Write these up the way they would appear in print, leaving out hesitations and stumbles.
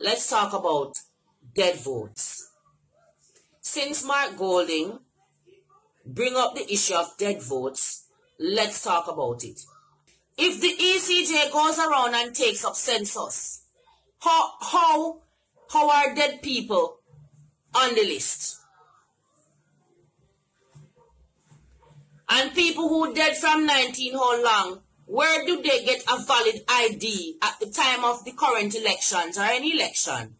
let's talk about dead votes. Since Mark Golding bring up the issue of dead votes, let's talk about it. If the ECJ goes around and takes up census, how are dead people on the list? And people who dead from 19 how long, where do they get a valid ID at the time of the current elections or any election?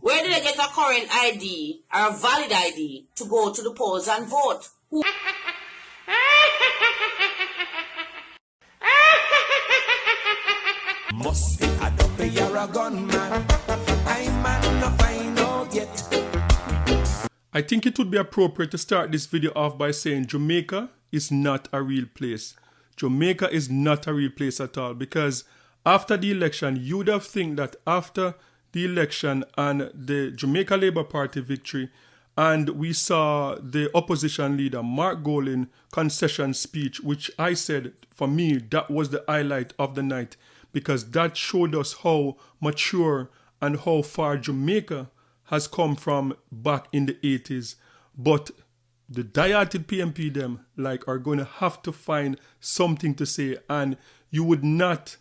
Where do they get a current ID or a valid ID to go to the polls and vote? Must be a double, you're a gunman. I'm man, no find out yet. I think it would be appropriate to start this video off by saying Jamaica is not a real place. Jamaica is not a real place at all, because after the election, you'd have think that after the election and the Jamaica Labour Party victory, and we saw the opposition leader Mark Golding concession speech, which I said, for me, that was the highlight of the night, because that showed us how mature and how far Jamaica has come from back in the 80s. But the diehard PMP them are going to have to find something to say, and you would not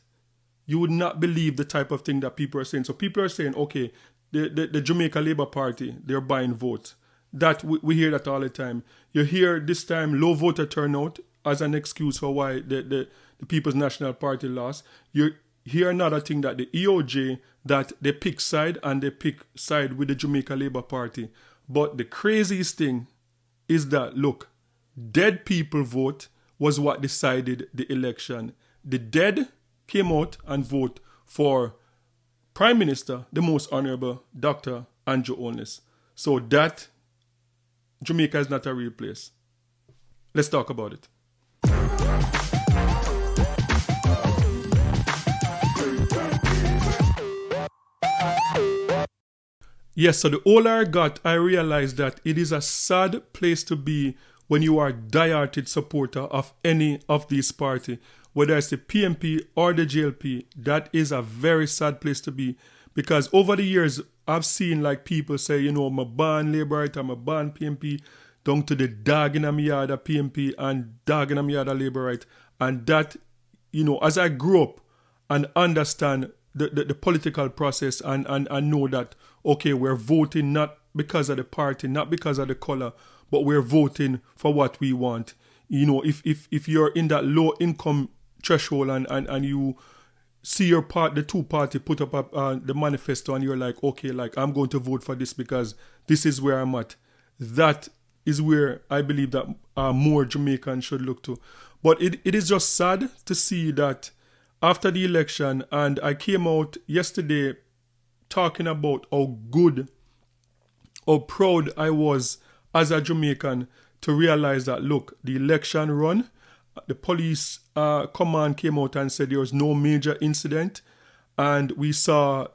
believe the type of thing that people are saying. So people are saying, okay, the Jamaica Labour Party, they're buying votes. That we hear that all the time. You hear this time low voter turnout as an excuse for why the People's National Party lost. You hear another thing, that the EOJ, that they pick side, and they pick side with the Jamaica Labour Party. But the craziest thing is that, look, dead people vote was what decided the election. The dead came out and vote for Prime Minister, the Most Honourable Dr. Andrew Holness. So that Jamaica is not a real place. Let's talk about it. Yes, so the older I got, I realized that it is a sad place to be when you are a diehard supporter of any of these parties, whether it's the PMP or the JLP. That is a very sad place to be, because over the years, I've seen people say, I'm a ban Labourite, I'm a ban PMP, down to the dog in a yard of PMP and dog in a yard of Labourite. And that, as I grew up and understand the political process and know that, okay, we're voting not because of the party, not because of the color, but we're voting for what we want. If you're in that low income threshold and you see the two party put up the manifesto, and you're like, okay, I'm going to vote for this because this is where I'm at. That is where I believe that more Jamaicans should look to. But it is just sad to see that after the election, and I came out yesterday talking about how good, how proud I was as a Jamaican to realize that, look, the election run, the police command came out and said there was no major incident, and we saw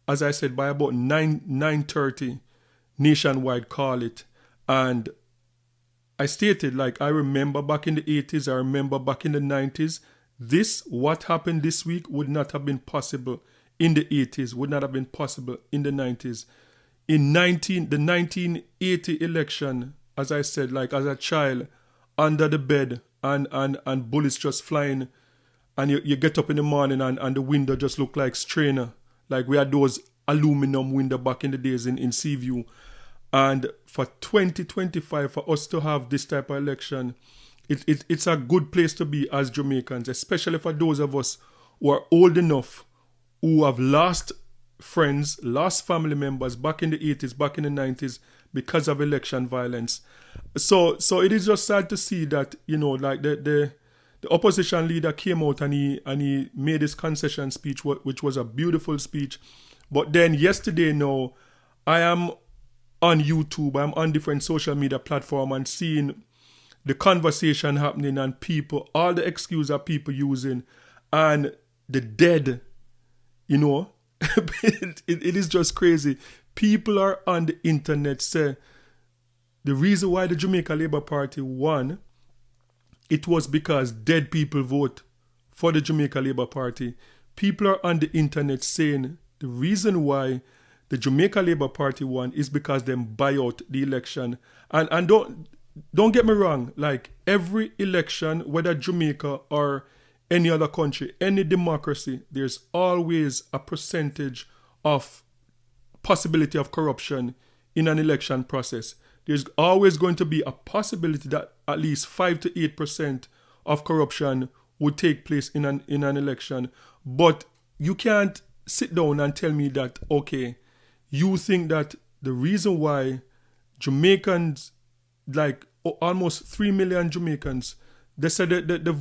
as I said, by about 9:30, nationwide call it. And I stated, I remember back in the 80s, I remember back in the 90s, what happened this week would not have been possible in the 80s, would not have been possible in the 90s. In the 1980 election, as I said, as a child, under the bed and bullets just flying, and you get up in the morning and the window just look like strainer. We had those aluminum window back in the days in Seaview. And for 2025, for us to have this type of election, it's a good place to be as Jamaicans, especially for those of us who are old enough, who have lost friends, lost family members back in the 80s, back in the 90s, because of election violence. So it is just sad to see that, the opposition leader came out and he made his concession speech, which was a beautiful speech. But then yesterday now, I am on YouTube, I'm on different social media platforms and seeing the conversation happening and people, all the excuses that people using, and the dead, it is just crazy. People are on the internet say the reason why the Jamaica Labour Party won, it was because dead people vote for the Jamaica Labour Party. People are on the internet saying The reason why the Jamaica Labour Party won is because them buy out the election. And don't get me wrong, like every election, whether Jamaica or any other country, any democracy, there's always a percentage of possibility of corruption in an election process. There's always going to be a possibility that at least 5 to 8% of corruption would take place in an election. But you can't sit down and tell me that, okay, you think that the reason why Jamaicans, like almost 3 million Jamaicans, they said that the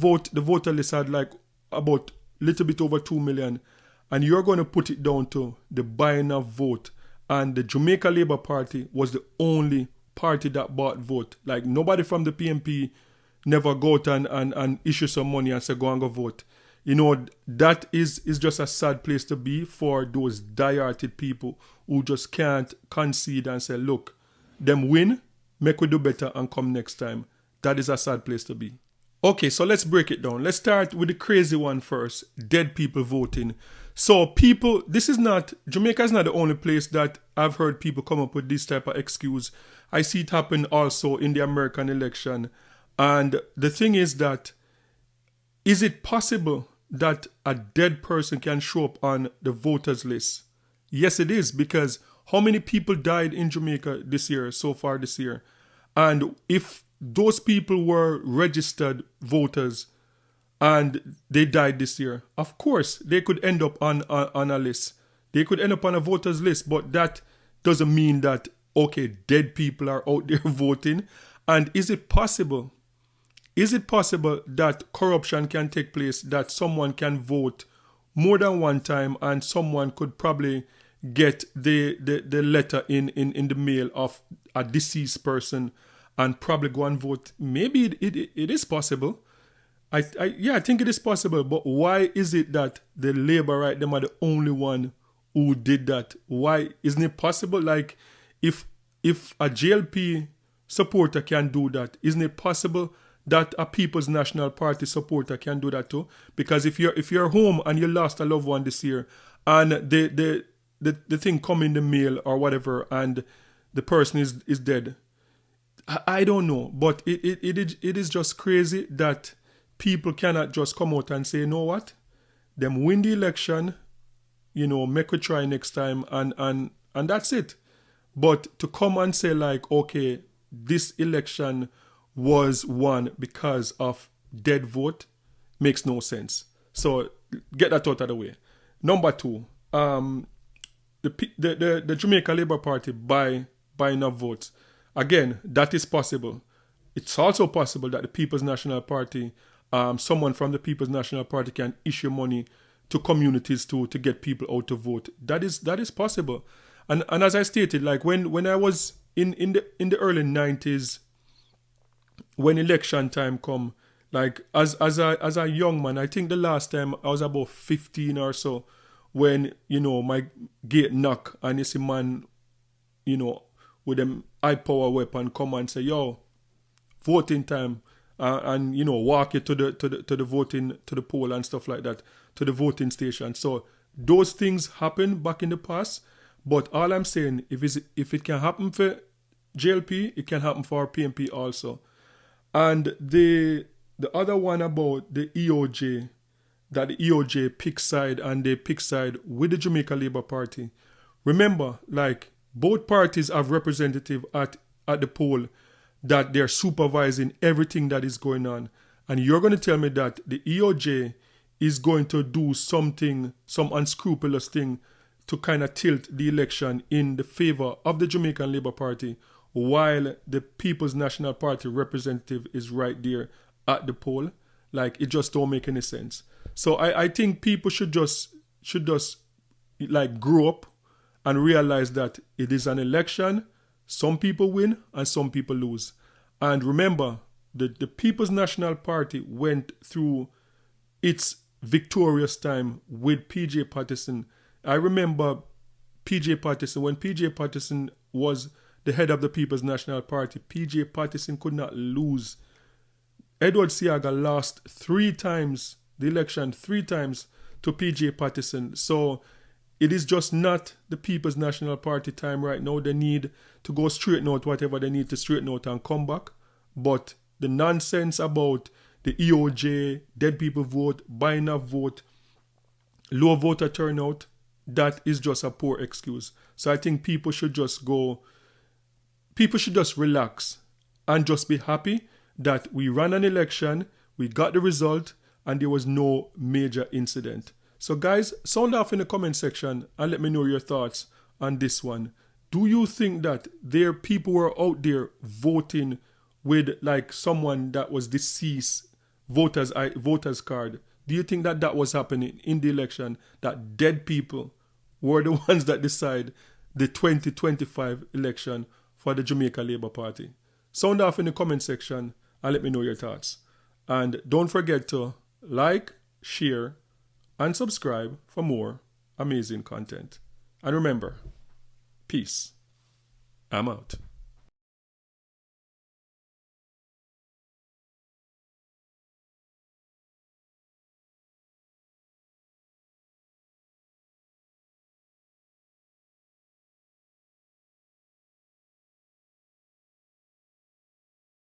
voter list had like about a little bit over 2 million, and you're going to put it down to the buying of vote. And the Jamaica Labour Party was the only party that bought vote. Like nobody from the PMP never go out and issue some money and say go and go vote. You know, that is just a sad place to be for those die-hearted people who just can't concede and say, look, them win, make we do better and come next time. That is a sad place to be. Okay, so let's break it down. Let's start with the crazy one first, dead people voting. So people, Jamaica is not the only place that I've heard people come up with this type of excuse. I see it happen also in the American election. And the thing is that, is it possible that a dead person can show up on the voters list? Yes, it is, because how many people died in Jamaica so far this year? And if those people were registered voters and they died this year, of course, they could end up on a list. They could end up on a voters list, but that doesn't mean that, okay, dead people are out there voting. And is it possible that corruption can take place, that someone can vote more than one time and someone could probably get the letter in the mail of a deceased person and probably go and vote? Maybe it is possible. I think it is possible. But why is it that the Labour right them are the only one who did that? Why isn't it possible? Like if a JLP supporter can do that, isn't it possible that a People's National Party supporter can do that too? Because if you're home and you lost a loved one this year and the thing come in the mail or whatever and the person is dead, I don't know, but it is just crazy that people cannot just come out and say, you know what, them win the election, you know, make we try next time, and that's it. But to come and say like, okay, this election was won because of dead vote makes no sense. So get that out of the way. Number two, the Jamaica Labour Party buying up votes. Again, that is possible. It's also possible that the People's National Party, someone from the People's National Party can issue money to communities to get people out to vote. That is possible. And as I stated, like when I was in the early 90s, when election time come, like as a young man, I think the last time I was about 15 or so, when, you know, my gate knock and you see man, you know, with them high power weapon come and say, yo, voting time, and you know, walk you to the voting, to the poll and stuff like that, to the voting station. So those things happen back in the past, but all I'm saying, if it can happen for JLP, it can happen for our PMP also. And the other one about the EOJ, that the EOJ pick side, and they pick side with the Jamaica Labour Party. Remember, like, both parties have representative at the poll that they're supervising everything that is going on. And you're going to tell me that the EOJ is going to do some unscrupulous thing to kind of tilt the election in the favor of the Jamaican Labour Party, while the People's National Party representative is right there at the poll. Like, it just don't make any sense. So I think people should just like grow up and realize that it is an election. Some people win and some people lose. And remember, the People's National Party went through its victorious time with P.J. Patterson. I remember P.J. Patterson, when P.J. Patterson was the head of the People's National Party, P.J. Patterson could not lose. Edward Seaga lost the election three times to P.J. Patterson. So it is just not the People's National Party time right now. They need to go straighten out whatever they need to straighten out and come back. But the nonsense about the EOJ, dead people vote, buying a vote, low voter turnout, that is just a poor excuse. So I think people should just relax and just be happy that we ran an election, we got the result, and there was no major incident. So guys, sound off in the comment section and let me know your thoughts on this one. Do you think that there people were out there voting with like someone that was deceased voters card? Do you think that was happening in the election, that dead people were the ones that decide the 2025 election for the Jamaica Labour Party? Sound off in the comment section and let me know your thoughts. And don't forget to like, share, and subscribe for more amazing content. And remember, peace. I'm out.